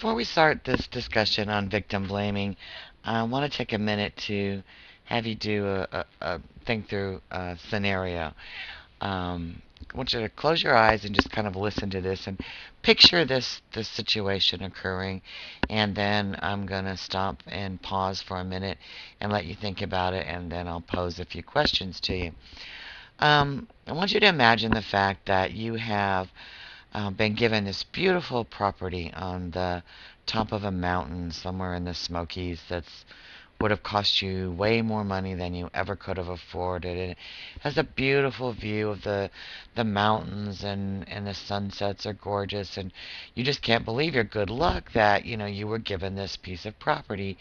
Before we start this discussion on victim blaming, I want to take a minute to have you do a think through a scenario. I want you to close your eyes and just kind of listen to this and picture this situation occurring, and then I'm gonna stop and pause for a minute and let you think about it, and then I'll pose a few questions to you. I want you to imagine the fact that you have been given this beautiful property on the top of a mountain somewhere in the Smokies that's would have cost you way more money than you ever could have afforded. It has a beautiful view of the mountains, and the sunsets are gorgeous, and you just can't believe your good luck that you were given this piece of property,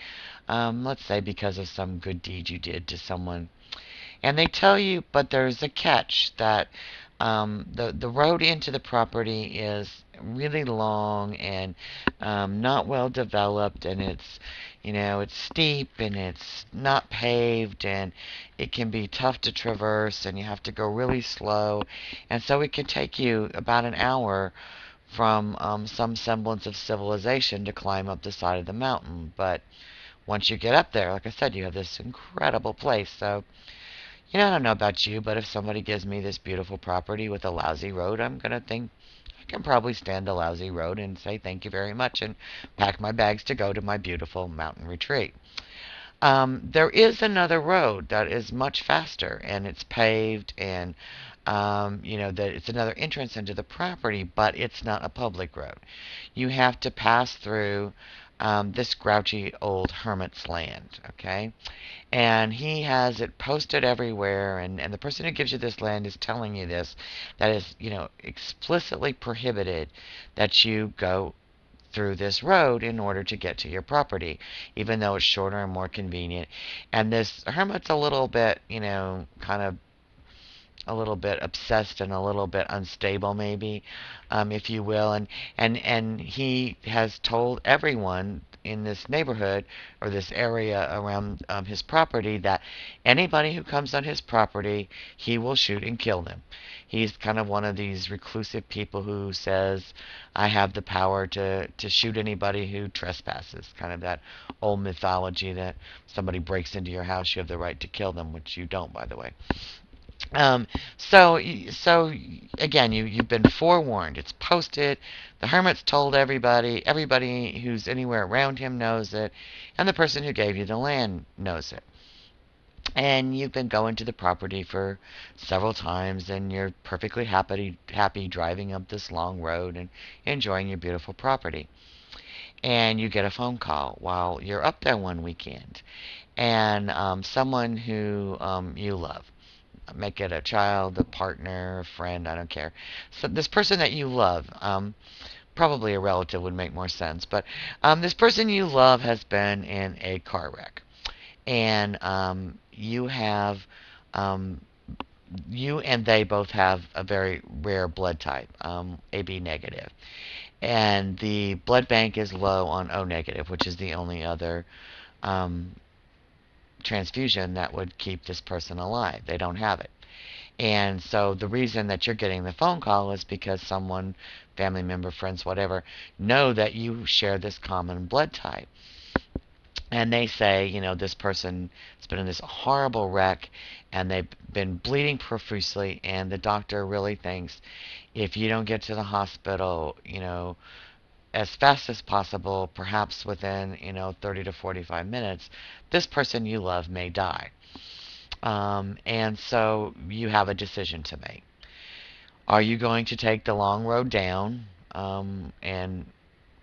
let's say because of some good deed you did to someone. And they tell you, but there's a catch that the road into the property is really long and not well developed, and it's steep and it's not paved, and it can be tough to traverse, and you have to go really slow, and so it can take you about an hour from some semblance of civilization to climb up the side of the mountain. But once you get up there, like I said, you have this incredible place. So I don't know about you, but if somebody gives me this beautiful property with a lousy road, I'm going to think I can probably stand a lousy road and say thank you very much and pack my bags to go to my beautiful mountain retreat. There is another road that is much faster, and it's paved, and that it's another entrance into the property, but it's not a public road. You have to pass through this grouchy old hermit's land, okay? And he has it posted everywhere, and the person who gives you this land is telling you this, that is, explicitly prohibited that you go through this road in order to get to your property, even though it's shorter and more convenient. And this hermit's a little bit, kind of a little bit obsessed and a little bit unstable, maybe, if you will. And he has told everyone in this neighborhood or this area around his property that anybody who comes on his property, he will shoot and kill them. He's kind of one of these reclusive people who says, I have the power to shoot anybody who trespasses. Kind of that old mythology that somebody breaks into your house, you have the right to kill them, which you don't, by the way. Um, so again, you've been forewarned. It's posted. The hermit's told everybody. Everybody who's anywhere around him knows it, and the person who gave you the land knows it. And you've been going to the property for several times, and you're perfectly happy driving up this long road and enjoying your beautiful property. And you get a phone call while you're up there one weekend, and someone who you love, make it a child, a partner, a friend, I don't care. So this person that you love, probably a relative would make more sense, but this person you love has been in a car wreck, and um, you and they both have a very rare blood type, AB negative, and the blood bank is low on O negative, which is the only other um, transfusion that would keep this person alive. They don't have it. And so the reason that you're getting the phone call is because someone, family member, friends, whatever, know that you share this common blood type. And they say, this person has been in this horrible wreck, and they've been bleeding profusely, and the doctor really thinks if you don't get to the hospital, as fast as possible, perhaps within, 30 to 45 minutes, this person you love may die. And so you have a decision to make. Are you going to take the long road down and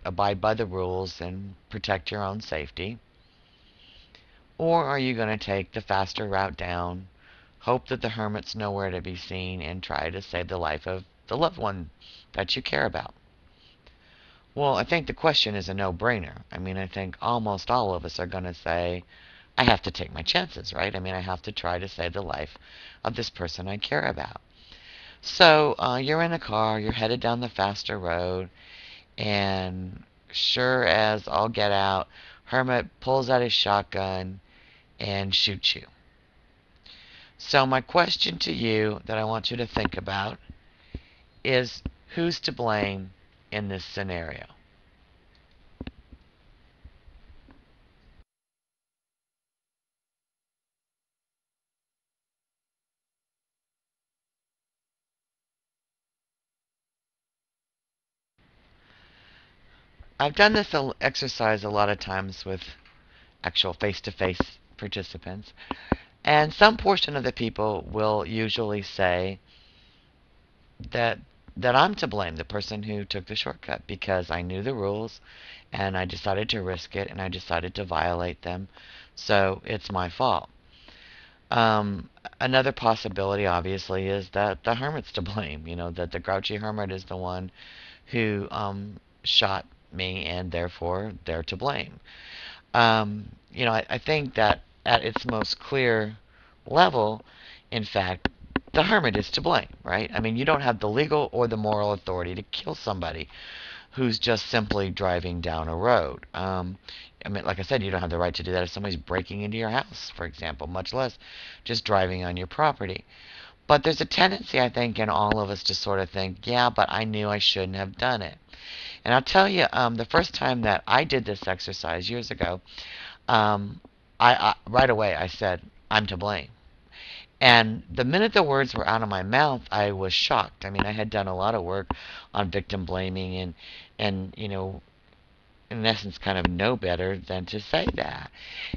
abide by the rules and protect your own safety? Or are you going to take the faster route down, hope that the hermit's nowhere to be seen, and try to save the life of the loved one that you care about? Well, I think the question is a no-brainer. I mean, I think almost all of us are going to say, I have to take my chances, right? I mean, I have to try to save the life of this person I care about. So you're in a car, you're headed down the faster road, and sure as all get out, Hermit pulls out his shotgun and shoots you. So my question to you that I want you to think about is, who's to blame in this scenario? I've done this exercise a lot of times with actual face-to-face participants, and some portion of the people will usually say that I'm to blame, the person who took the shortcut, because I knew the rules and I decided to risk it and I decided to violate them, so it's my fault. Um, Another possibility, obviously, is that the hermit's to blame. That the grouchy hermit is the one who shot me, and therefore they're to blame. I think that at its most clear level, in fact, the hermit is to blame, right? I mean, you don't have the legal or the moral authority to kill somebody who's just simply driving down a road. I mean, like I said, you don't have the right to do that if somebody's breaking into your house, for example, much less just driving on your property. But there's a tendency, I think, in all of us to sort of think, yeah, but I knew I shouldn't have done it. And I'll tell you, the first time that I did this exercise years ago, um, I right away I said, I'm to blame. And the minute the words were out of my mouth, I was shocked. I mean, I had done a lot of work on victim blaming and in essence, kind of know better than to say that.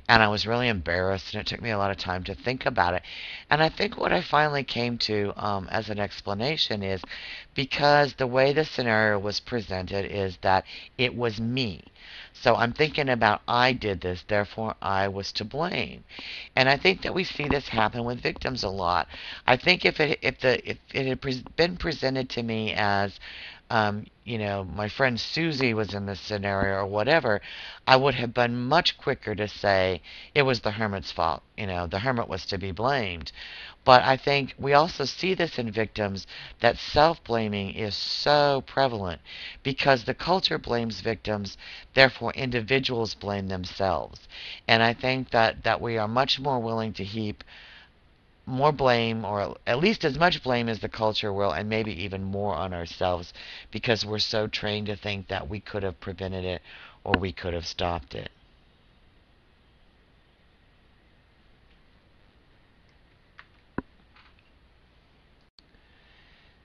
And I was really embarrassed, and it took me a lot of time to think about it. And I think what I finally came to as an explanation is because the way the scenario was presented is that it was me. So I'm thinking about I did this, therefore I was to blame. And I think that we see this happen with victims a lot. I think if it had been presented to me as my friend Susie was in this scenario or whatever, I would have been much quicker to say it was the hermit's fault. The hermit was to be blamed. But I think we also see this in victims that self-blaming is so prevalent because the culture blames victims, therefore individuals blame themselves. And I think that we are much more willing to heap more blame, or at least as much blame as the culture will, and maybe even more on ourselves because we're so trained to think that we could have prevented it or we could have stopped it.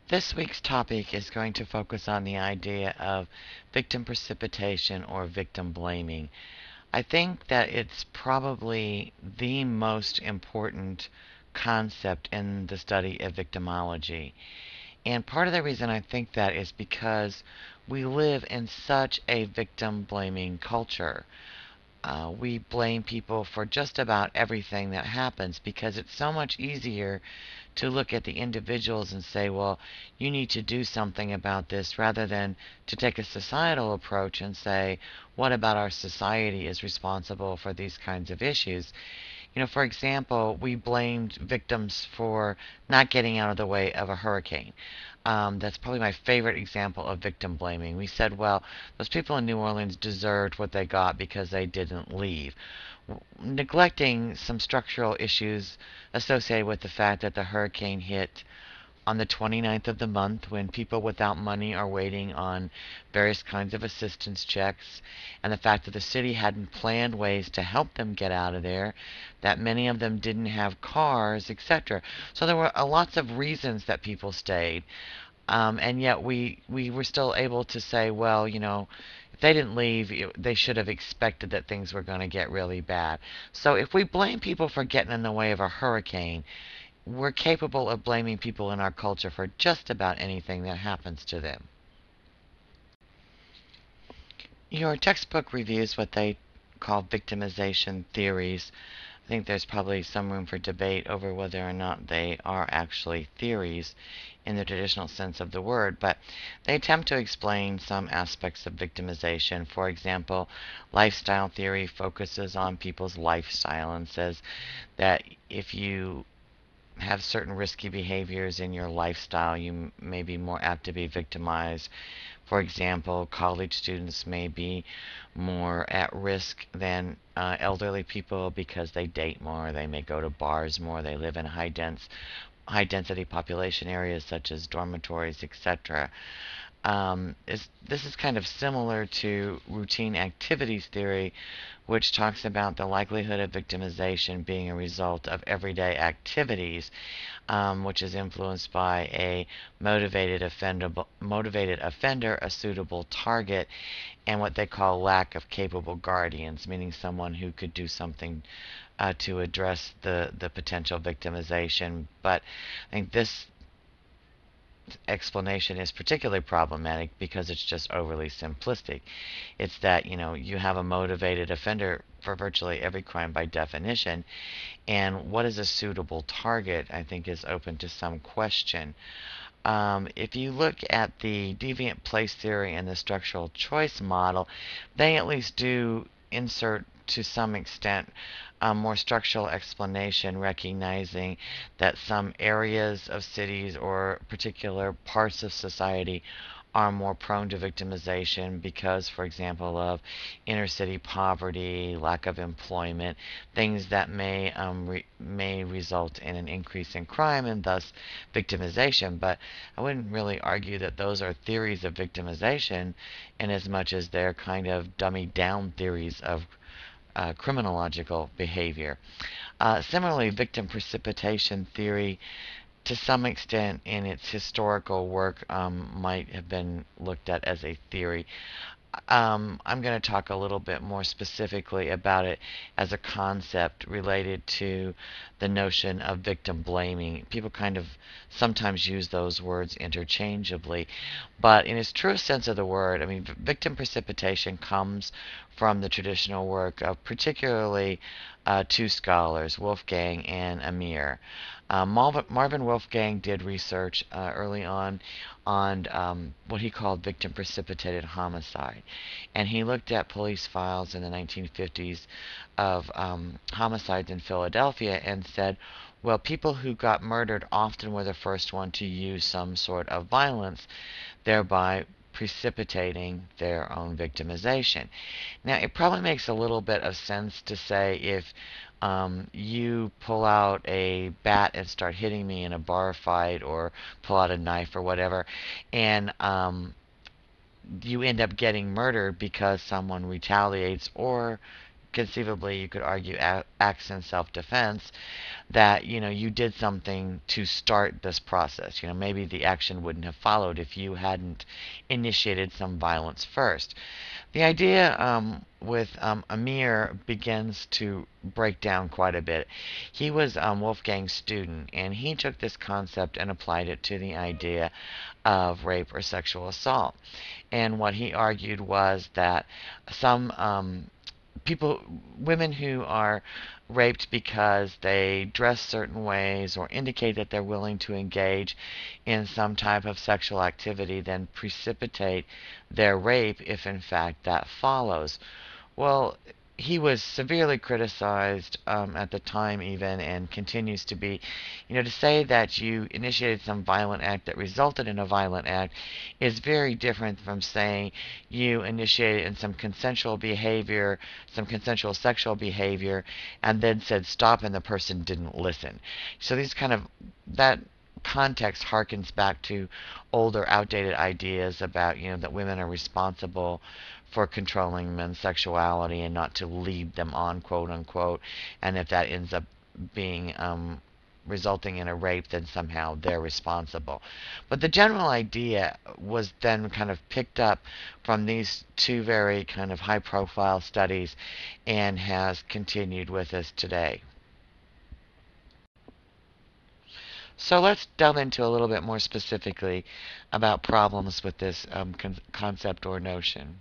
This week's topic is going to focus on the idea of victim precipitation or victim blaming. I think that it's probably the most important concept in the study of victimology. And part of the reason I think that is because we live in such a victim blaming culture. We blame people for just about everything that happens because it's so much easier to look at the individuals and say, well, you need to do something about this, rather than to take a societal approach and say, what about our society is responsible for these kinds of issues? For example, we blamed victims for not getting out of the way of a hurricane. That's probably my favorite example of victim blaming. We said, well, those people in New Orleans deserved what they got because they didn't leave, neglecting some structural issues associated with the fact that the hurricane hit on the 29th of the month when people without money are waiting on various kinds of assistance checks, and the fact that the city hadn't planned ways to help them get out of there, that many of them didn't have cars, etc. So there were lots of reasons that people stayed, and yet we were still able to say, well, if they didn't leave, they should have expected that things were going to get really bad. So if we blame people for getting in the way of a hurricane, we're capable of blaming people in our culture for just about anything that happens to them. Your textbook reviews what they call victimization theories. I think there's probably some room for debate over whether or not they are actually theories in the traditional sense of the word, but they attempt to explain some aspects of victimization. For example, lifestyle theory focuses on people's lifestyle and says that if you have certain risky behaviors in your lifestyle, you may be more apt to be victimized. For example, college students may be more at risk than elderly people because they date more, they may go to bars more, they live in high density population areas such as dormitories, etc. This is kind of similar to routine activities theory, which talks about the likelihood of victimization being a result of everyday activities, which is influenced by a motivated offender, a suitable target, and what they call lack of capable guardians, meaning someone who could do something to address the potential victimization. But I think this explanation is particularly problematic because it's just overly simplistic. It's that, you have a motivated offender for virtually every crime by definition, and what is a suitable target, I think, is open to some question. If you look at the deviant place theory and the structural choice model, they at least do insert to some extent a more structural explanation, recognizing that some areas of cities or particular parts of society are more prone to victimization because, for example, of inner city poverty, lack of employment, things that may result in an increase in crime and thus victimization. But I wouldn't really argue that those are theories of victimization in as much as they're kind of dummied down theories of criminological behavior. Similarly, victim precipitation theory, to some extent in its historical work, might have been looked at as a theory. I'm going to talk a little bit more specifically about it as a concept related to the notion of victim blaming. People kind of sometimes use those words interchangeably, but in its truest sense of the word, I mean, victim precipitation comes from the traditional work of particularly two scholars, Wolfgang and Amir. Marvin Wolfgang did research early on what he called victim precipitated homicide. And he looked at police files in the 1950s of homicides in Philadelphia and said, well, people who got murdered often were the first one to use some sort of violence, thereby precipitating their own victimization. Now, it probably makes a little bit of sense to say if you pull out a bat and start hitting me in a bar fight, or pull out a knife or whatever, and you end up getting murdered because someone retaliates, or conceivably you could argue acts in self-defense, that you did something to start this process. Maybe the action wouldn't have followed if you hadn't initiated some violence first. The idea with Amir begins to break down quite a bit. He was Wolfgang's student, and he took this concept and applied it to the idea of rape or sexual assault. And what he argued was that some people, women who are raped because they dress certain ways or indicate that they're willing to engage in some type of sexual activity, then precipitate their rape if in fact that follows. Well, he was severely criticized at the time, even, and continues to be. To say that you initiated some violent act that resulted in a violent act is very different from saying you initiated in some consensual behavior, some consensual sexual behavior, and then said stop, and the person didn't listen. So these kind of that context harkens back to older, outdated ideas about, that women are responsible for controlling men's sexuality and not to lead them on, quote unquote. And if that ends up being resulting in a rape, then somehow they're responsible. But the general idea was then kind of picked up from these two very kind of high profile studies and has continued with us today. So let's delve into a little bit more specifically about problems with this concept or notion.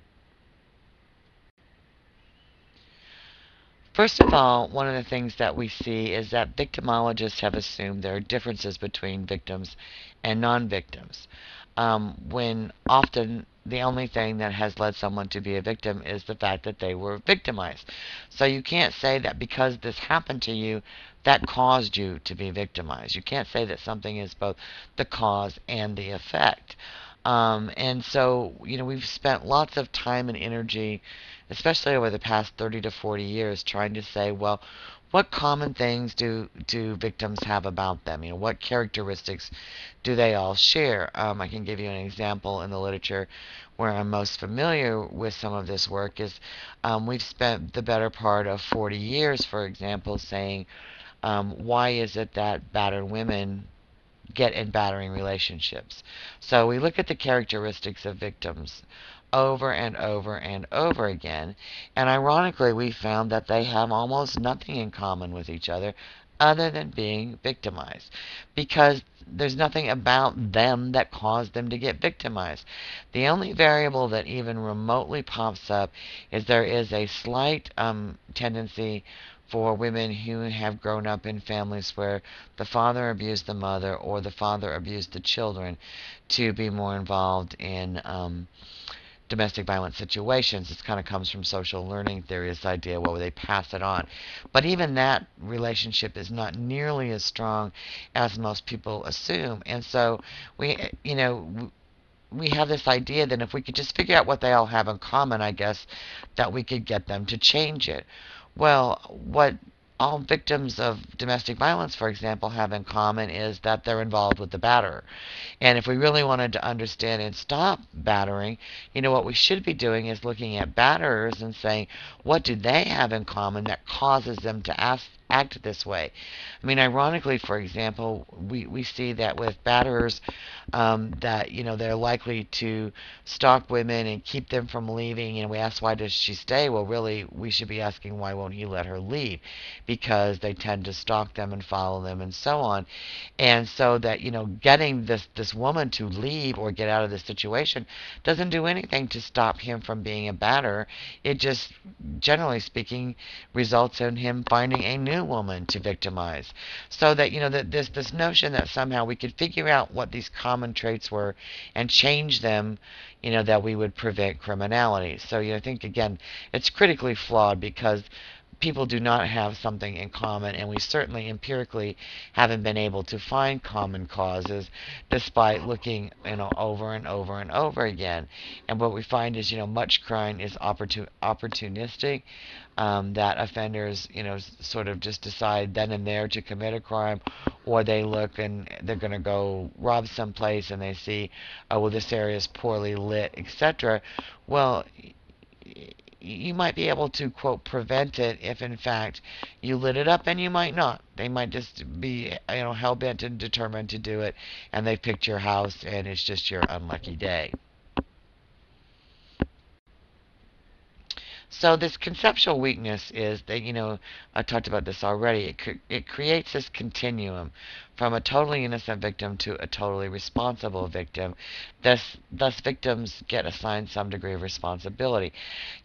First of all, one of the things that we see is that victimologists have assumed there are differences between victims and non-victims, when often the only thing that has led someone to be a victim is the fact that they were victimized. So you can't say that because this happened to you, that caused you to be victimized. You can't say that something is both the cause and the effect. And so, we've spent lots of time and energy, especially over the past 30 to 40 years, trying to say, well, what common things do victims have about them? What characteristics do they all share? I can give you an example in the literature where I'm most familiar with some of this work is we've spent the better part of 40 years, for example, saying, why is it that battered women get in battering relationships? So we look at the characteristics of victims over and over and over again, and ironically, we found that they have almost nothing in common with each other than being victimized because there's nothing about them that caused them to get victimized. The only variable that even remotely pops up is there is a slight tendency for women who have grown up in families where the father abused the mother or the father abused the children to be more involved in domestic violence situations. This kind of comes from social learning theory, this idea, well, they pass it on. But even that relationship is not nearly as strong as most people assume. And so we have this idea that if we could just figure out what they all have in common, I guess, that we could get them to change it. Well, what all victims of domestic violence, for example, have in common is that they're involved with the batterer. And if we really wanted to understand and stop battering, what we should be doing is looking at batterers and saying, what do they have in common that causes them to act this way? I mean, ironically, for example, we see that with batterers, that, they're likely to stalk women and keep them from leaving. And we ask, why does she stay? Well, really, we should be asking, why won't he let her leave? Because they tend to stalk them and follow them and so on. And so that, getting this woman to leave or get out of the situation doesn't do anything to stop him from being a batterer. It just, generally speaking, results in him finding a new woman to victimize. So that, that this notion that somehow we could figure out what these common traits were and change them, that we would prevent criminality. So, I think, again, it's critically flawed because people do not have something in common, and we certainly empirically haven't been able to find common causes despite looking, over and over and over again. And what we find is, much crime is opportunistic, that offenders, sort of just decide then and there to commit a crime, or they look and they're going to go rob someplace and they see, oh, well, this area is poorly lit, etc. Well, you might be able to, quote, prevent it if in fact you lit it up, and you might not. They might just be, hell bent and determined to do it, and they picked your house and it's just your unlucky day. So this conceptual weakness is that, I talked about this already. It creates this continuum from a totally innocent victim to a totally responsible victim. Thus victims get assigned some degree of responsibility.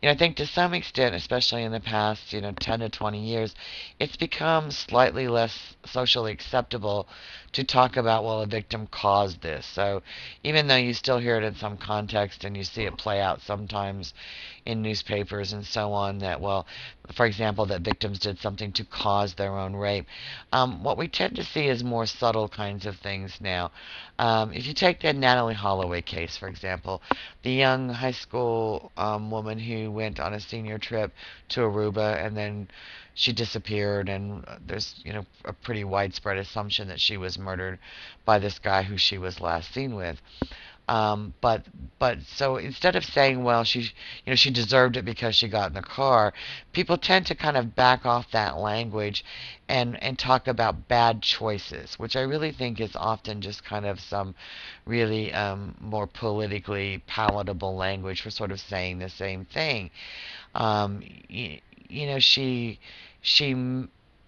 I think to some extent, especially in the past, 10 to 20 years, it's become slightly less socially acceptable to talk about, well, a victim caused this. So even though you still hear it in some context and you see it play out sometimes in newspapers and so on, that, well, for example, that victims did something to cause their own rape. What we tend to see is more subtle kinds of things now. If you take the Natalie Holloway case, for example, the young high school woman who went on a senior trip to Aruba and then she disappeared, and there's, a pretty widespread assumption that she was murdered by this guy who she was last seen with. Um, but but so instead of saying, well, she deserved it because she got in the car, people tend to kind of back off that language and talk about bad choices, which I really think is often just kind of some really more politically palatable language for sort of saying the same thing. Um, you, you know, she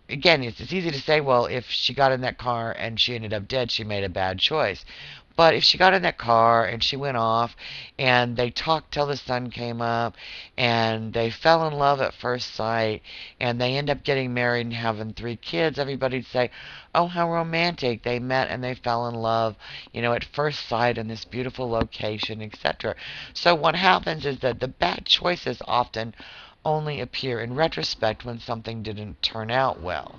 again, it's easy to say, well, if she got in that car and she ended up dead, she made a bad choice. But if she got in that car and she went off and they talked till the sun came up and they fell in love at first sight and they end up getting married and having 3 kids, everybody'd say, oh, how romantic. They met and they fell in love, at first sight in this beautiful location, etc. So what happens is that the bad choices often only appear in retrospect when something didn't turn out well.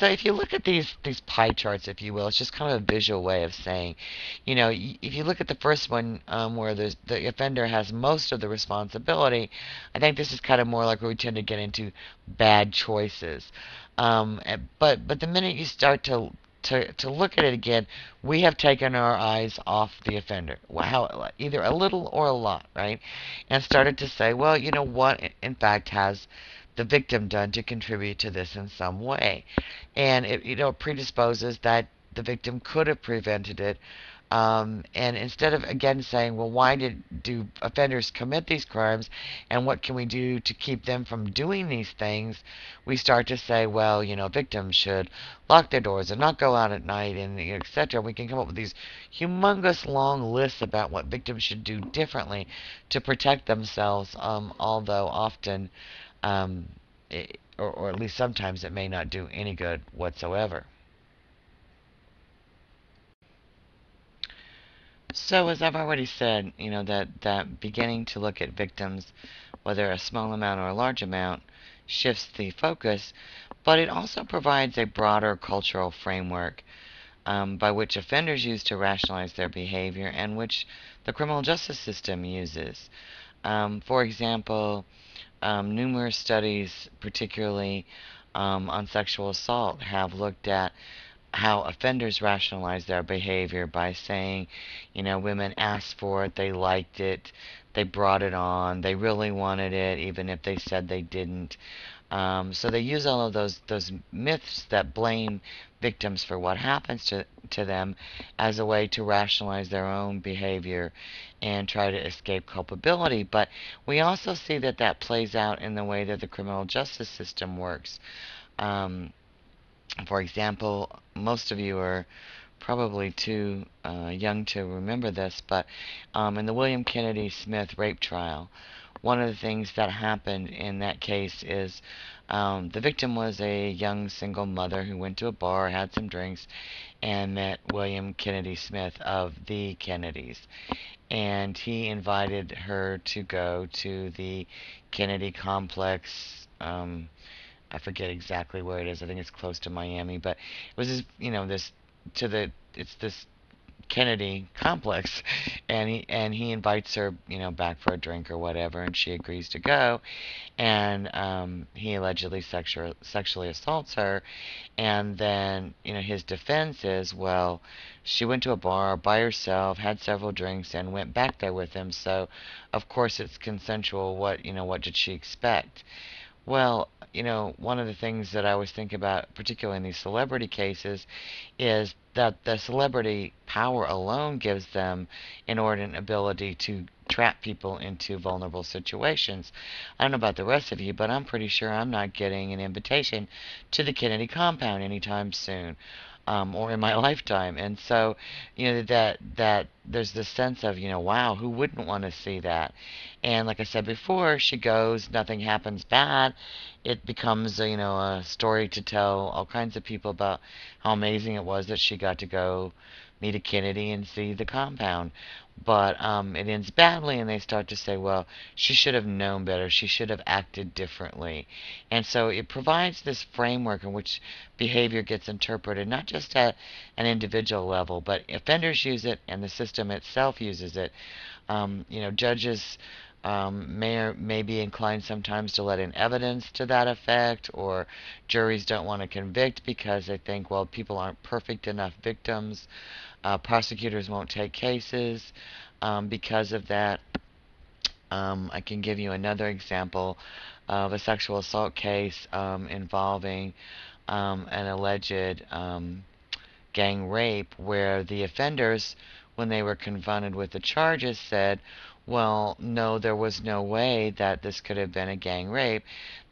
So if you look at these pie charts, if you will, it's just kind of a visual way of saying, if you look at the first one, where the offender has most of the responsibility, I think this is kind of more like where we tend to get into bad choices. But the minute you start to look at it again, we have taken our eyes off the offender, how either a little or a lot, right? And started to say, well, what in fact has the victim done to contribute to this in some way? And it predisposes that the victim could have prevented it. And instead of again saying, well, why do offenders commit these crimes, and what can we do to keep them from doing these things, we start to say, well, victims should lock their doors and not go out at night, and etc. We can come up with these humongous long lists about what victims should do differently to protect themselves. Although often, or at least sometimes, it may not do any good whatsoever. So, as I've already said, that beginning to look at victims, whether a small amount or a large amount, shifts the focus, but it also provides a broader cultural framework, by which offenders use to rationalize their behavior and which the criminal justice system uses. For example, numerous studies, particularly on sexual assault, have looked at how offenders rationalize their behavior by saying, women asked for it, they liked it, they brought it on, they really wanted it, even if they said they didn't. So they use all of those myths that blame victims for what happens to them as a way to rationalize their own behavior and try to escape culpability. But we also see that that plays out in the way that the criminal justice system works. Um, for example, most of you are probably too young to remember this, but in the William Kennedy Smith rape trial, one of the things that happened in that case is, the victim was a young single mother who went to a bar, had some drinks, and met William Kennedy Smith of the Kennedys. And he invited her to go to the Kennedy complex. I forget exactly where it is. I think it's close to Miami, but it was this, this to the it's this Kennedy complex, and he invites her, back for a drink or whatever, and she agrees to go, and he allegedly sexually assaults her, and then his defense is, well, she went to a bar by herself, had several drinks, and went back there with him, so of course it's consensual. What did she expect? Well, one of the things that I always think about, particularly in these celebrity cases, is that the celebrity power alone gives them inordinate ability to trap people into vulnerable situations. I don't know about the rest of you, but I'm pretty sure I'm not getting an invitation to the Kennedy compound anytime soon. Or in my lifetime, and so that there's this sense of, wow, who wouldn't want to see that? And like I said before, she goes, nothing happens bad. It becomes a story to tell all kinds of people about how amazing it was that she got to go meet a Kennedy and see the compound. But it ends badly, and they start to say, well, she should have known better. She should have acted differently. And so it provides this framework in which behavior gets interpreted, not just at an individual level, but offenders use it, and the system itself uses it. Judges may be inclined sometimes to let in evidence to that effect, or juries don't want to convict because they think, well, people aren't perfect enough victims. Prosecutors won't take cases because of that. I can give you another example of a sexual assault case involving an alleged gang rape, where the offenders, when they were confronted with the charges, said, well, no, there was no way that this could have been a gang rape,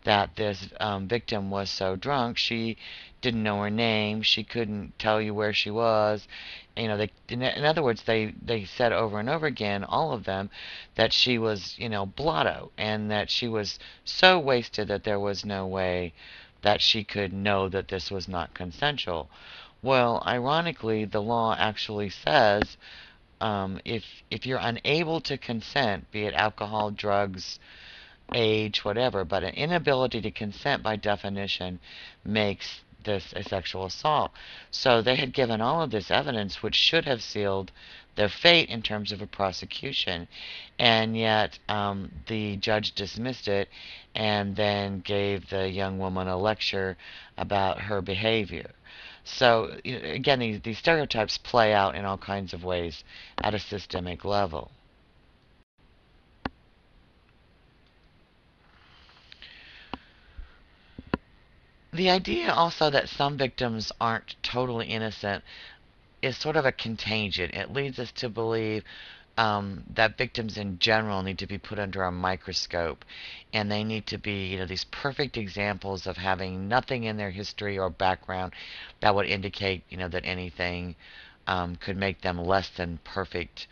that this victim was so drunk, she didn't know her name, she couldn't tell you where she was. In other words, they said over and over again, all of them, that she was, blotto, and that she was so wasted that there was no way that she could know that this was not consensual. Well, ironically, the law actually says, if you're unable to consent, be it alcohol, drugs, age, whatever, but an inability to consent by definition makes this a sexual assault. So they had given all of this evidence, which should have sealed their fate in terms of a prosecution, and yet the judge dismissed it and then gave the young woman a lecture about her behavior. So, again, these stereotypes play out in all kinds of ways at a systemic level. The idea also that some victims aren't totally innocent is sort of a contagion. It leads us to believe that victims in general need to be put under a microscope, and they need to be, these perfect examples of having nothing in their history or background that would indicate, that anything could make them less than perfect,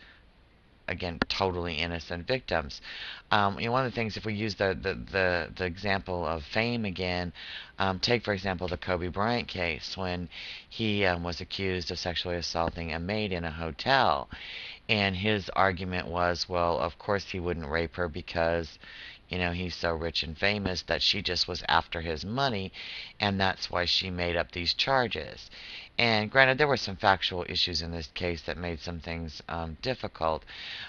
again, totally innocent victims. One of the things, if we use the example of fame again, take, for example, the Kobe Bryant case when he was accused of sexually assaulting a maid in a hotel. And his argument was, well, of course he wouldn't rape her because, he's so rich and famous that she just was after his money, and that's why she made up these charges. And granted, there were some factual issues in this case that made some things difficult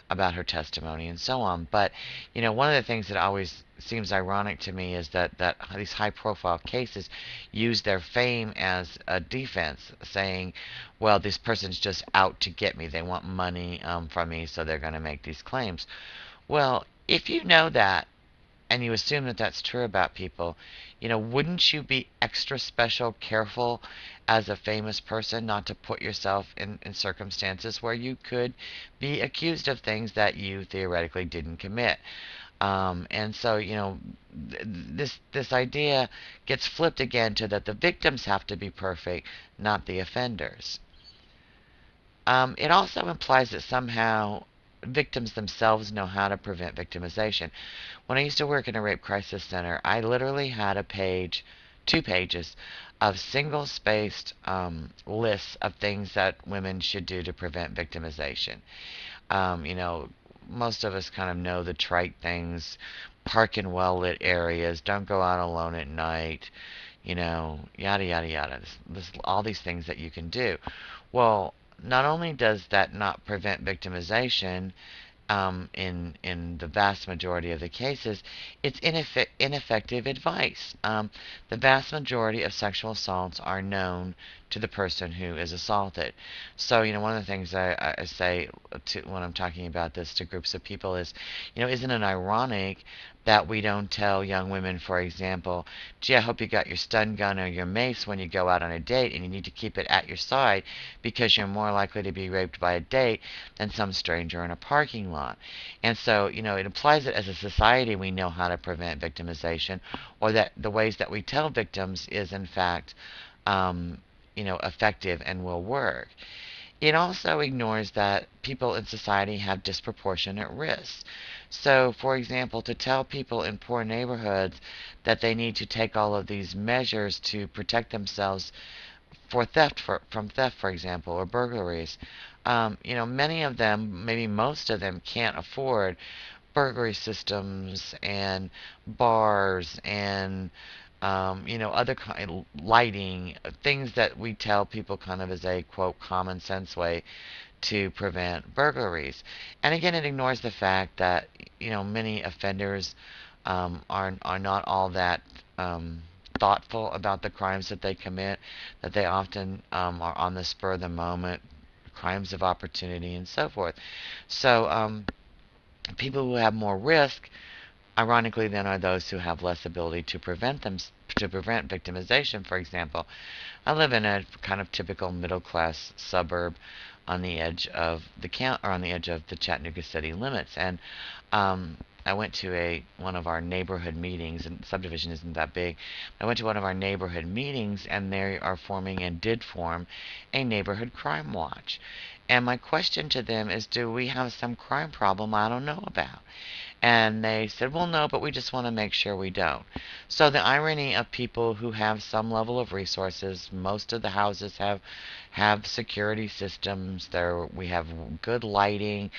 about her testimony and so on. But, one of the things that always seems ironic to me is that these high profile cases use their fame as a defense, saying, well, this person's just out to get me. They want money from me, so they're going to make these claims. Well, if you know that and you assume that that's true about people, wouldn't you be extra special careful as a famous person not to put yourself in circumstances where you could be accused of things that you theoretically didn't commit? And so, this idea gets flipped again to that the victims have to be perfect, not the offenders. It also implies that somehow victims themselves know how to prevent victimization. When I used to work in a rape crisis center, I literally had a page, 2 pages, of single spaced lists of things that women should do to prevent victimization. Um, you know, Most of us kind of know the trite things: park in well lit areas, don't go out alone at night, yada yada yada. All these things that you can do. Well, not only does that not prevent victimization, in the vast majority of the cases, it's ineffective advice. The vast majority of sexual assaults are known to the person who is assaulted. So, one of the things I say when I'm talking about this to groups of people is, isn't it ironic that we don't tell young women, for example, gee, I hope you got your stun gun or your mace when you go out on a date, and you need to keep it at your side because you're more likely to be raped by a date than some stranger in a parking lot. And so, it implies that as a society we know how to prevent victimization, or that the ways that we tell victims is in fact, um, effective and will work. It also ignores that people in society have disproportionate risks. So, for example, to tell people in poor neighborhoods that they need to take all of these measures to protect themselves from theft, for example, or burglaries. Many of them, maybe most of them, can't afford burglary systems and bars and other kind lighting, things that we tell people kind of as a quote common sense way to prevent burglaries. And again, it ignores the fact that many offenders are not all that thoughtful about the crimes that they commit, that they often are on the spur of the moment, crimes of opportunity, and so forth. So, people who have more risk, ironically, then are those who have less ability to prevent victimization. For example, I live in a kind of typical middle class suburb on the edge of on the edge of the Chattanooga city limits, and I went to a one of our neighborhood meetings, and subdivision isn't that big. I went to one of our neighborhood meetings, and they are forming and did form a neighborhood crime watch. And my question to them is, do we have some crime problem I don't know about? And they said, well, no, but we just want to make sure we don't. So the irony of people who have some level of resources, most of the houses have security systems. We have good lighting.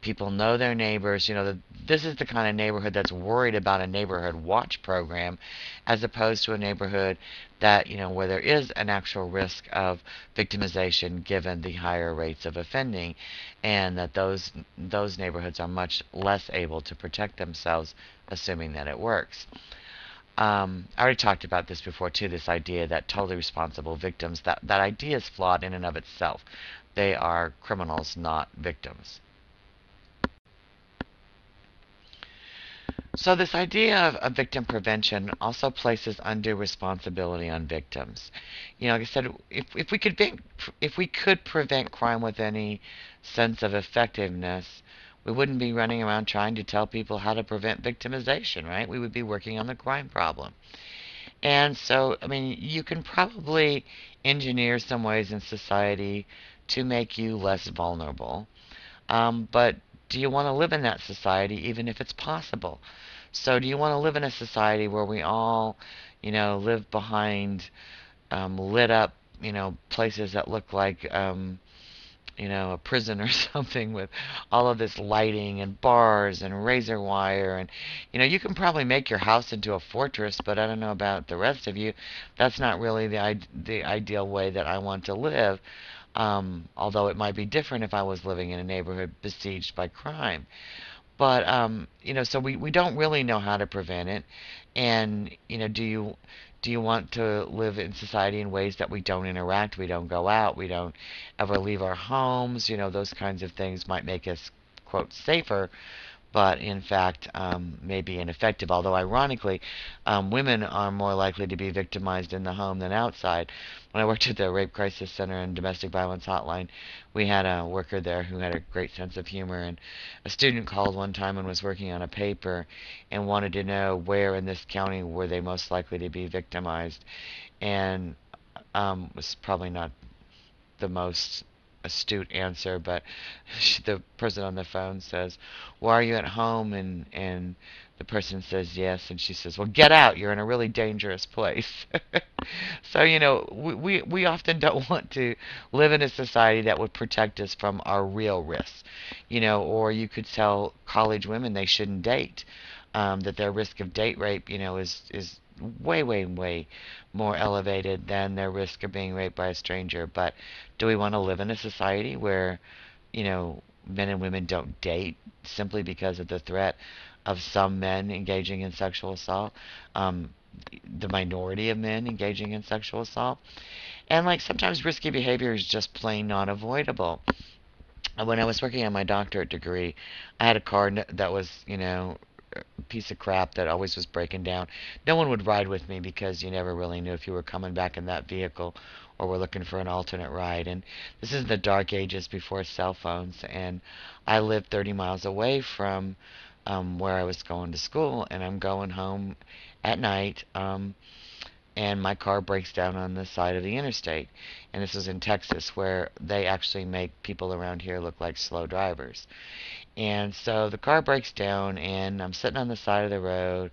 People know their neighbors. This is the kind of neighborhood that's worried about a neighborhood watch program, as opposed to a neighborhood that, where there is an actual risk of victimization given the higher rates of offending, and that those neighborhoods are much less able to protect themselves, assuming that it works. I already talked about this before too. This idea that totally responsible victims, that idea is flawed in and of itself. They are criminals, not victims. So this idea of victim prevention also places undue responsibility on victims. Like I said, if we could prevent crime with any sense of effectiveness, we wouldn't be running around trying to tell people how to prevent victimization, right? We would be working on the crime problem. And so, I mean, you can probably engineer some ways in society to make you less vulnerable. But do you want to live in that society even if it's possible? So do you want to live in a society where we all, live behind lit up, places that look like, a prison or something with all of this lighting and bars and razor wire and you can probably make your house into a fortress, but I don't know about the rest of you. That's not really the ideal way that I want to live. Although it might be different if I was living in a neighborhood besieged by crime. But so we don't really know how to prevent it. And do you want to live in society in ways that we don't interact, we don't go out, we don't ever leave our homes? Those kinds of things might make us, quote, safer, but in fact may be ineffective. Although, ironically, women are more likely to be victimized in the home than outside. When I worked at the Rape Crisis Center and Domestic Violence Hotline, we had a worker there who had a great sense of humor. And a student called one time and was working on a paper and wanted to know where in this county were they most likely to be victimized. And was probably not the most astute answer, but the person on the phone says, "Well, are you at home?" And the person says yes, and she says, "Well, get out. You're in a really dangerous place." So, we often don't want to live in a society that would protect us from our real risks. Or you could tell college women they shouldn't date, that their risk of date rape, is way, way, way more elevated than their risk of being raped by a stranger. But do we want to live in a society where, men and women don't date simply because of the threat of some men engaging in sexual assault? The minority of men engaging in sexual assault? And like sometimes risky behavior is just plain not avoidable. When I was working on my doctorate degree, I had a car that was, a piece of crap that always was breaking down. No one would ride with me because you never really knew if you were coming back in that vehicle or were looking for an alternate ride. And this is the dark ages before cell phones. And I lived 30 miles away from where I was going to school, and I'm going home at night. And my car breaks down on the side of the interstate. And this was in Texas, where they actually make people around here look like slow drivers. And so the car breaks down, and I'm sitting on the side of the road,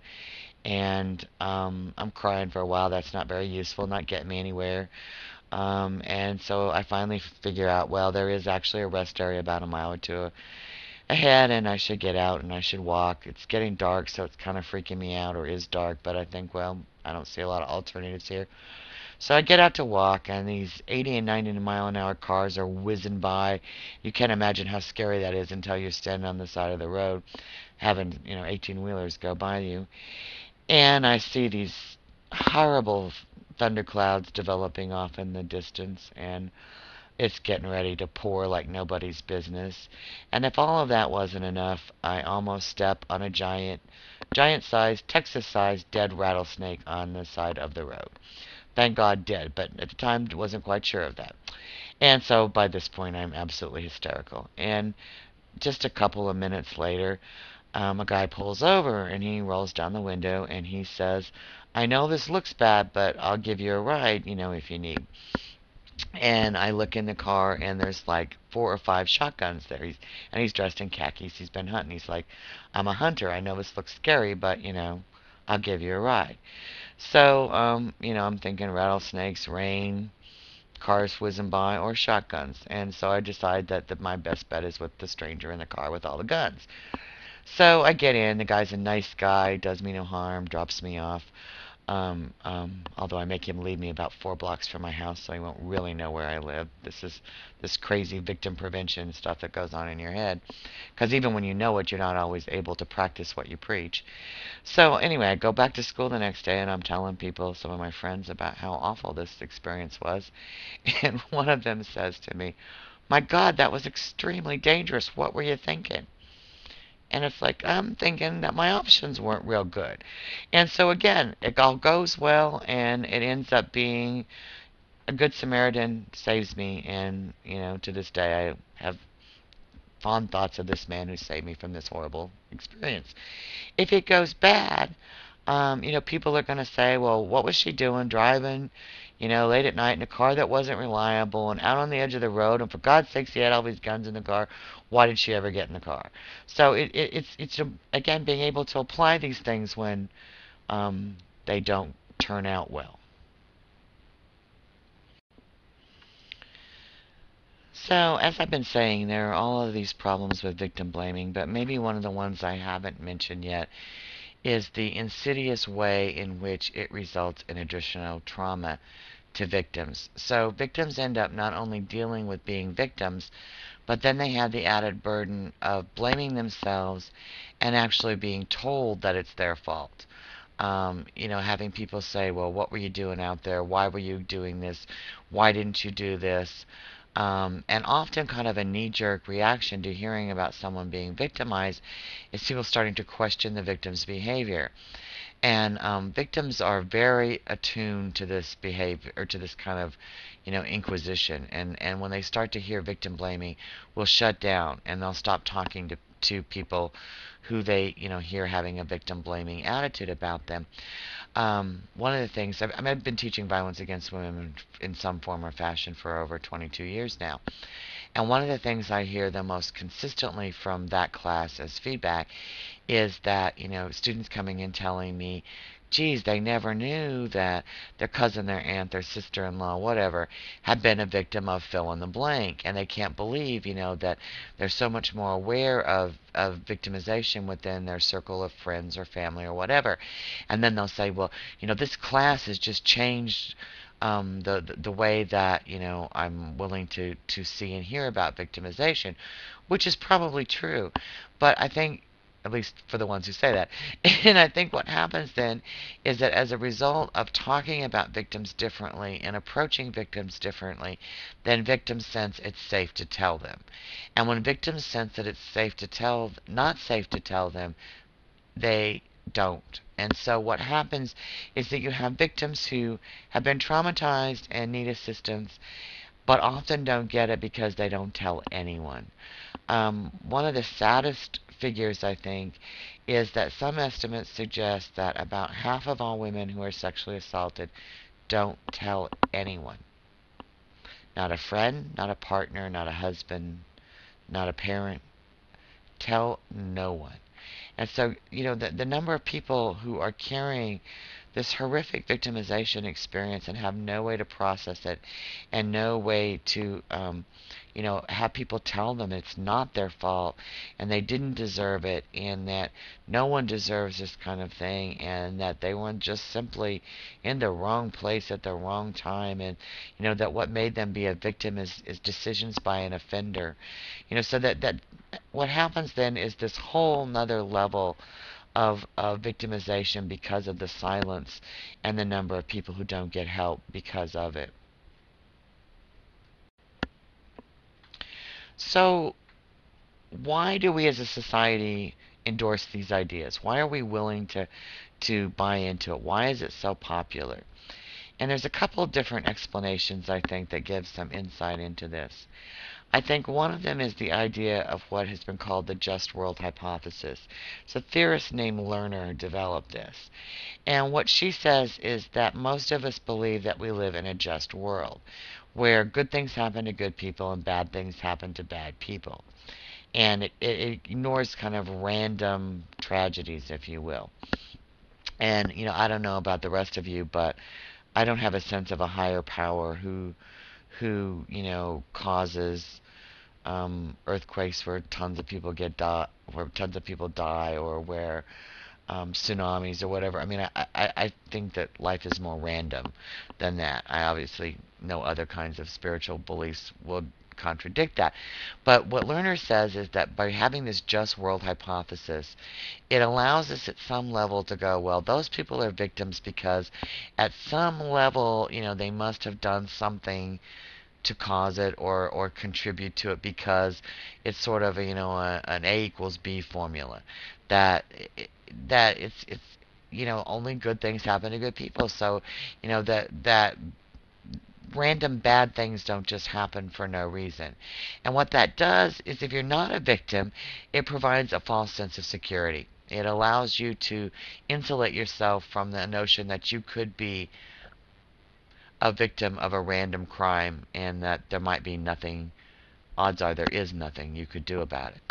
and I'm crying for a while. That's not very useful, not getting me anywhere. And so I finally figure out, well, there is actually a rest area about a mile or two ahead, and I should get out and I should walk. It's getting dark, so it's kind of freaking me out, or is dark, but I think, well, I don't see a lot of alternatives here. So I get out to walk, and these 80 and 90 mile an hour cars are whizzing by. You can't imagine how scary that is until you're standing on the side of the road having, 18 wheelers go by you. And I see these horrible thunderclouds developing off in the distance, and it's getting ready to pour like nobody's business. And if all of that wasn't enough, I almost step on a giant sized, Texas sized dead rattlesnake on the side of the road. Thank God dead, but at the time wasn't quite sure of that. And so by this point I'm absolutely hysterical. And just a couple of minutes later, a guy pulls over and he rolls down the window and he says, "I know this looks bad, but I'll give you a ride, if you need." And I look in the car, and there's like 4 or 5 shotguns there. And he's dressed in khakis. He's been hunting. He's like, "I'm a hunter. I know this looks scary, but I'll give you a ride." So I'm thinking rattlesnakes, rain, cars whizzing by or shotguns. And so I decide that my best bet is with the stranger in the car with all the guns. So I get in. The guy's a nice guy, does me no harm, drops me off. Although I make him leave me about 4 blocks from my house, so he won't really know where I live. This is this crazy victim prevention stuff that goes on in your head. Because even when you know it, you're not always able to practice what you preach. So anyway, I go back to school the next day, and I'm telling people, some of my friends, about how awful this experience was. And one of them says to me, "My God, that was extremely dangerous. What were you thinking?" And it's like, I'm thinking that my options weren't real good. And so again, it all goes well, and it ends up being a good Samaritan saves me. And, to this day, I have fond thoughts of this man who saved me from this horrible experience. If it goes bad, people are going to say, well, what was she doing driving, late at night in a car that wasn't reliable and out on the edge of the road? And for God's sakes, she had all these guns in the car. Why did she ever get in the car? So it's again, being able to apply these things when they don't turn out well. So, as I've been saying, there are all of these problems with victim blaming, but maybe one of the ones I haven't mentioned yet is the insidious way in which it results in additional trauma to victims. So victims end up not only dealing with being victims, but then they have the added burden of blaming themselves and actually being told that it's their fault. Having people say, well, what were you doing out there? Why were you doing this? Why didn't you do this? And often, kind of a knee jerk reaction to hearing about someone being victimized is people starting to question the victim's behavior. And victims are very attuned to this behavior, or to this kind of, inquisition. And when they start to hear victim blaming, will shut down and they'll stop talking to people who they, hear having a victim blaming attitude about them. One of the things, I've been teaching violence against women in some form or fashion for over 22 years now. And one of the things I hear the most consistently from that class as feedback is that, students coming in telling me, geez, they never knew that their cousin, their aunt, their sister-in-law, whatever, had been a victim of fill in the blank. And they can't believe, that they're so much more aware of victimization within their circle of friends or family or whatever. And then they'll say, well, this class has just changed the way that I'm willing to see and hear about victimization, which is probably true. But I think, at least for the ones who say that, and I think what happens then is that as a result of talking about victims differently and approaching victims differently, then victims sense it's safe to tell them. And when victims sense that it's not safe to tell them, they don't. And so what happens is that you have victims who have been traumatized and need assistance, but often don't get it because they don't tell anyone. One of the saddest figures, I think, is that some estimates suggest that about half of all women who are sexually assaulted don't tell anyone. Not a friend, not a partner, not a husband, not a parent. Tell no one. And so, the number of people who are carrying this horrific victimization experience and have no way to process it and no way to, have people tell them it's not their fault and they didn't deserve it and that no one deserves this kind of thing and that they were just simply in the wrong place at the wrong time, and, that what made them be a victim is decisions by an offender. So that what happens then is this whole nother level of victimization because of the silence and the number of people who don't get help because of it. So, why do we as a society endorse these ideas? Why are we willing to buy into it? Why is it so popular? And there's a couple of different explanations, I think, that give some insight into this. I think one of them is the idea of what has been called the just world hypothesis. So, a theorist named Lerner developed this. And what she says is that most of us believe that we live in a just world, where good things happen to good people and bad things happen to bad people. And it ignores kind of random tragedies, if you will. And, I don't know about the rest of you, but I don't have a sense of a higher power who, causes earthquakes where tons of people where tons of people die, or where tsunamis or whatever. I mean, I think that life is more random than that. I obviously know other kinds of spiritual beliefs will contradict that. But what Lerner says is that by having this just world hypothesis, it allows us at some level to go, well, those people are victims because at some level, they must have done something to cause it, or contribute to it, because it's sort of an A equals B formula, that that it's only good things happen to good people. So that random bad things don't just happen for no reason. And what that does is, if you're not a victim, it provides a false sense of security. It allows you to insulate yourself from the notion that you could be a victim of a random crime, and that there might be nothing, odds are there is nothing you could do about it.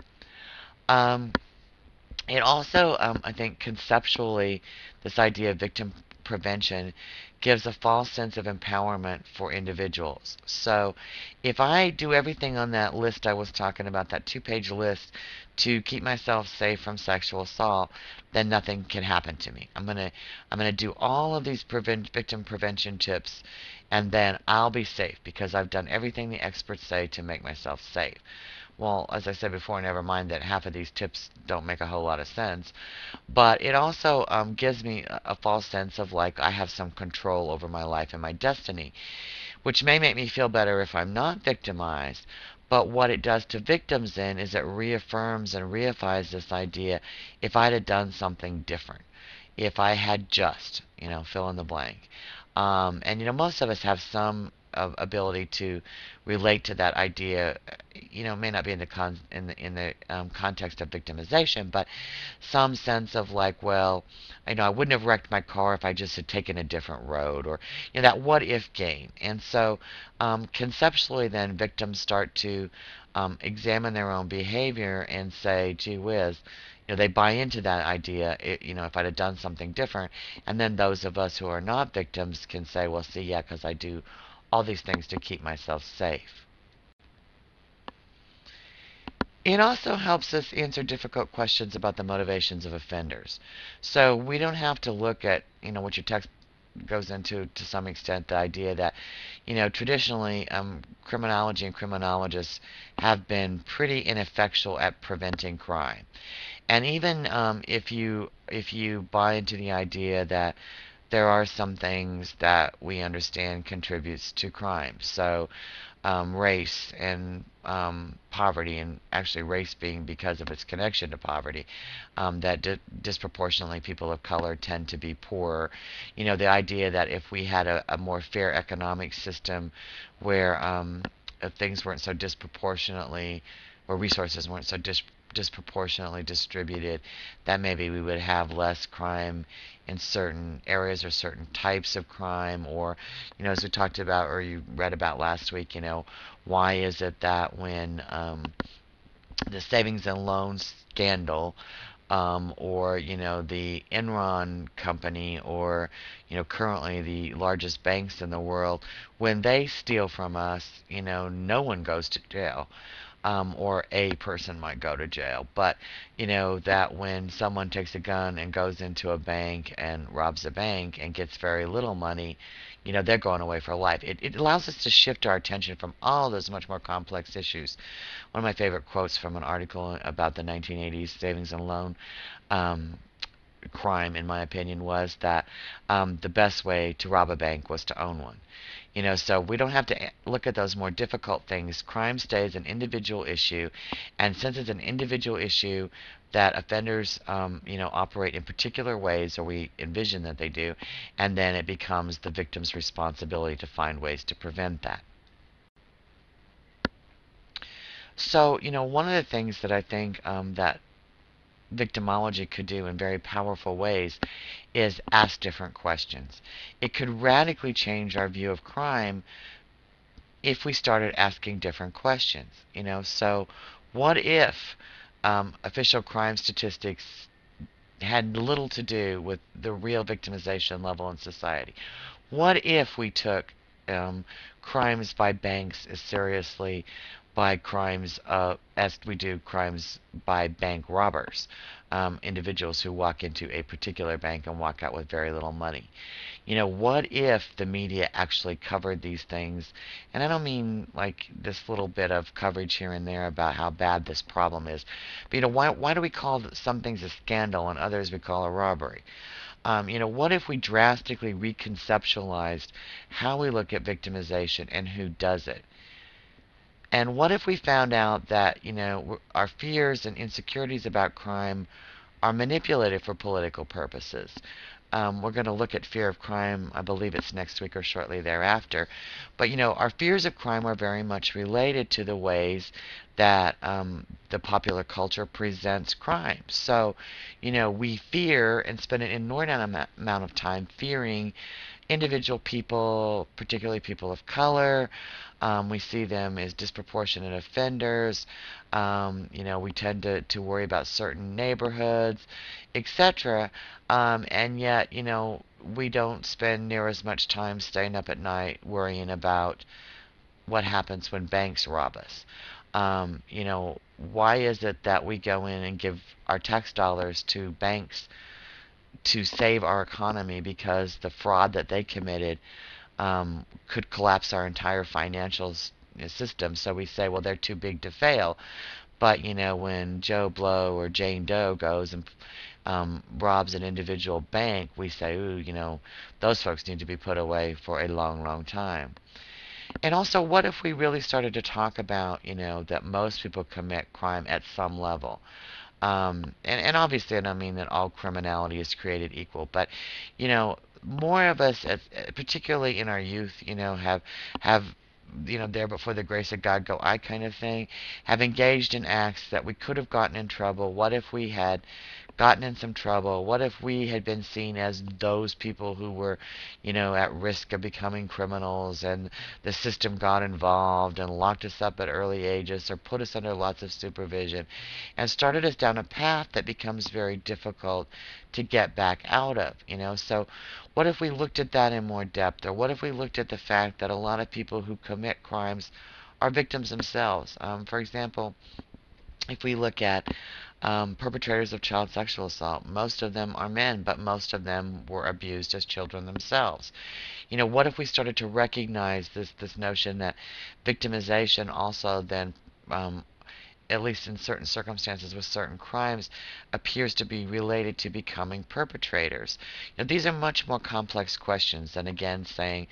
Um, it also, I think, conceptually, this idea of victim prevention gives a false sense of empowerment for individuals. So, if I do everything on that list I was talking about, that two-page list, to keep myself safe from sexual assault, then nothing can happen to me. I'm gonna do all of these victim prevention tips, and then I'll be safe because I've done everything the experts say to make myself safe. Well, as I said before, never mind that half of these tips don't make a whole lot of sense. But it also gives me a false sense of like I have some control over my life and my destiny, which may make me feel better if I'm not victimized. But what it does to victims then is it reaffirms and reifies this idea: if I'd have done something different, if I had just, fill in the blank. And most of us have some ability to relate to that idea. May not be in the context of victimization, but some sense of like, well, I wouldn't have wrecked my car if I just had taken a different road, or that what if game. And so, conceptually, then victims start to examine their own behavior and say, gee whiz, they buy into that idea. If I'd have done something different, and then those of us who are not victims can say, well, see, yeah, because I do all these things to keep myself safe. It also helps us answer difficult questions about the motivations of offenders. So we don't have to look at, what your text goes into to some extent, the idea that, traditionally, criminology and criminologists have been pretty ineffectual at preventing crime. And even if you buy into the idea that there are some things that we understand contributes to crime. So, race and poverty, and actually race being because of its connection to poverty, that disproportionately people of color tend to be poorer. The idea that if we had a more fair economic system where if things weren't so disproportionately, or resources weren't so disproportionately distributed, that maybe we would have less crime in certain areas, or certain types of crime. Or, as we talked about, or you read about last week, why is it that when the savings and loans scandal, or the Enron company, or currently the largest banks in the world, when they steal from us, no one goes to jail, or a person might go to jail. But that when someone takes a gun and goes into a bank and robs a bank and gets very little money, they're going away for life. It allows us to shift our attention from all those much more complex issues. One of my favorite quotes from an article about the 1980s savings and loan um, crime, in my opinion, was that the best way to rob a bank was to own one. So we don't have to look at those more difficult things. Crime stays an individual issue, and since it's an individual issue, that offenders, operate in particular ways, or we envision that they do, and then it becomes the victim's responsibility to find ways to prevent that. So, one of the things that I think that victimology could do in very powerful ways is ask different questions. It could radically change our view of crime if we started asking different questions. So what if official crime statistics had little to do with the real victimization level in society? What if we took crimes by banks as seriously by crimes as we do crimes by bank robbers, individuals who walk into a particular bank and walk out with very little money. What if the media actually covered these things? And I don't mean like this little bit of coverage here and there about how bad this problem is. But why do we call some things a scandal and others we call a robbery? What if we drastically reconceptualized how we look at victimization and who does it? And what if we found out that, our fears and insecurities about crime are manipulated for political purposes? We're going to look at fear of crime, I believe it's next week or shortly thereafter. But, our fears of crime are very much related to the ways that the popular culture presents crime. So, we fear and spend an inordinate amount of time fearing individual people, particularly people of color. We see them as disproportionate offenders. We tend to worry about certain neighborhoods, etc. And yet, we don't spend near as much time staying up at night worrying about what happens when banks rob us. Why is it that we go in and give our tax dollars to banks to save our economy because the fraud that they committed could collapse our entire financial system? So we say, well, they're too big to fail. But when Joe Blow or Jane Doe goes and robs an individual bank, we say, ooh, those folks need to be put away for a long, long time. And also, what if we really started to talk about, that most people commit crime at some level? And obviously, I don't mean that all criminality is created equal, but more of us, particularly in our youth, have there before the grace of God go I kind of thing, have engaged in acts that we could have gotten in trouble. What if we had gotten in some trouble? What if we had been seen as those people who were, at risk of becoming criminals, and the system got involved and locked us up at early ages or put us under lots of supervision and started us down a path that becomes very difficult to get back out of, So what if we looked at that in more depth? Or what if we looked at the fact that a lot of people who commit crimes are victims themselves? For example, if we look at perpetrators of child sexual assault, most of them are men, but most of them were abused as children themselves. What if we started to recognize this notion that victimization also then, at least in certain circumstances with certain crimes, appears to be related to becoming perpetrators? These are much more complex questions than, again, saying,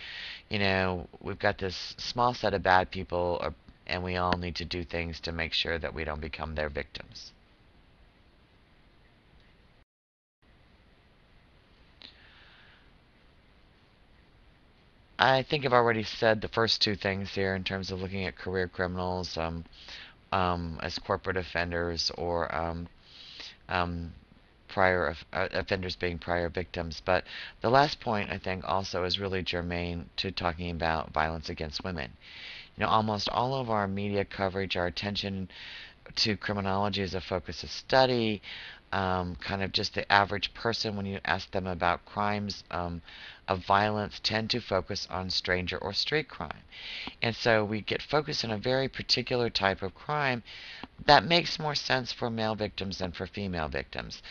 we've got this small set of bad people, and we all need to do things to make sure that we don't become their victims. I think I've already said the first two things here in terms of looking at career criminals as corporate offenders, or um, prior offenders being prior victims. But the last point, I think, also is really germane to talking about violence against women. Almost all of our media coverage, our attention to criminology as a focus of study, kind of just the average person, when you ask them about crimes of violence, tend to focus on stranger or street crime. And so we get focused on a very particular type of crime that makes more sense for male victims than for female victims.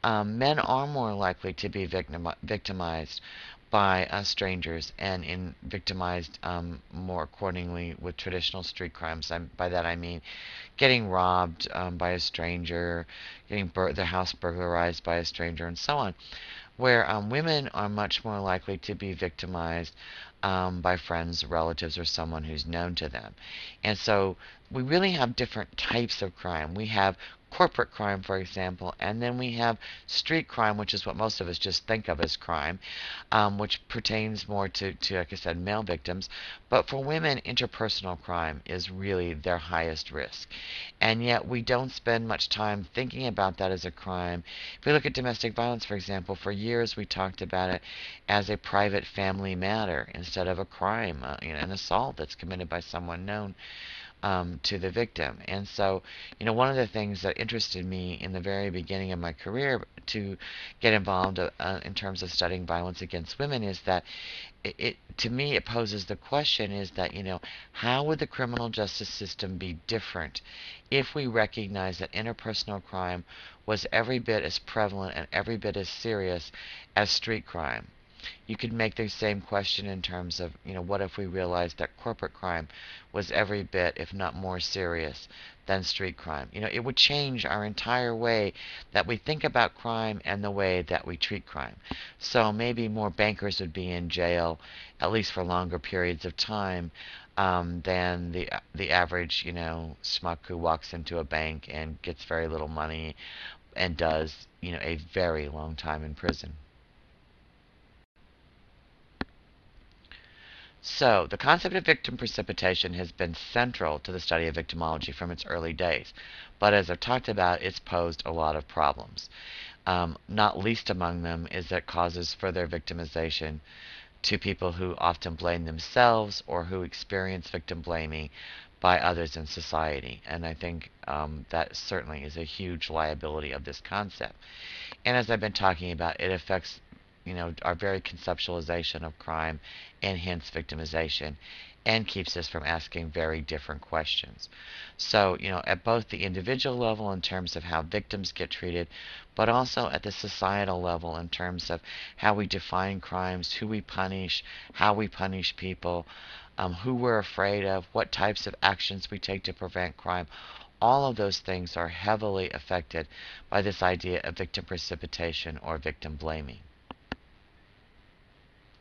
Men are more likely to be victimized by strangers, and victimized more accordingly with traditional street crimes. By that I mean getting robbed by a stranger, getting their house burglarized by a stranger, and so on. Where women are much more likely to be victimized by friends, relatives, or someone who's known to them. And so we really have different types of crime. We have corporate crime, for example, and then we have street crime, which is what most of us just think of as crime, which pertains more to, like I said, male victims. But for women, interpersonal crime is really their highest risk. And yet we don't spend much time thinking about that as a crime. If we look at domestic violence, for example, for years we talked about it as a private family matter instead of a crime, an assault that's committed by someone known. to the victim. And so, one of the things that interested me in the very beginning of my career to get involved in terms of studying violence against women is that to me it poses the question is that how would the criminal justice system be different if we recognize that interpersonal crime was every bit as prevalent and every bit as serious as street crime? You could make the same question in terms of, what if we realized that corporate crime was every bit, if not more serious than street crime? It would change our entire way that we think about crime and the way that we treat crime. So maybe more bankers would be in jail, at least for longer periods of time, than the average, schmuck who walks into a bank and gets very little money and does, a very long time in prison. So, the concept of victim precipitation has been central to the study of victimology from its early days, but as I've talked about, it's posed a lot of problems. Not least among them is that it causes further victimization to people who often blame themselves or who experience victim blaming by others in society. And I think that certainly is a huge liability of this concept. And as I've been talking about, it affects, our very conceptualization of crime and hence victimization and keeps us from asking very different questions. So, at both the individual level in terms of how victims get treated, but also at the societal level in terms of how we define crimes, who we punish, how we punish people, who we're afraid of, what types of actions we take to prevent crime, all of those things are heavily affected by this idea of victim precipitation or victim blaming.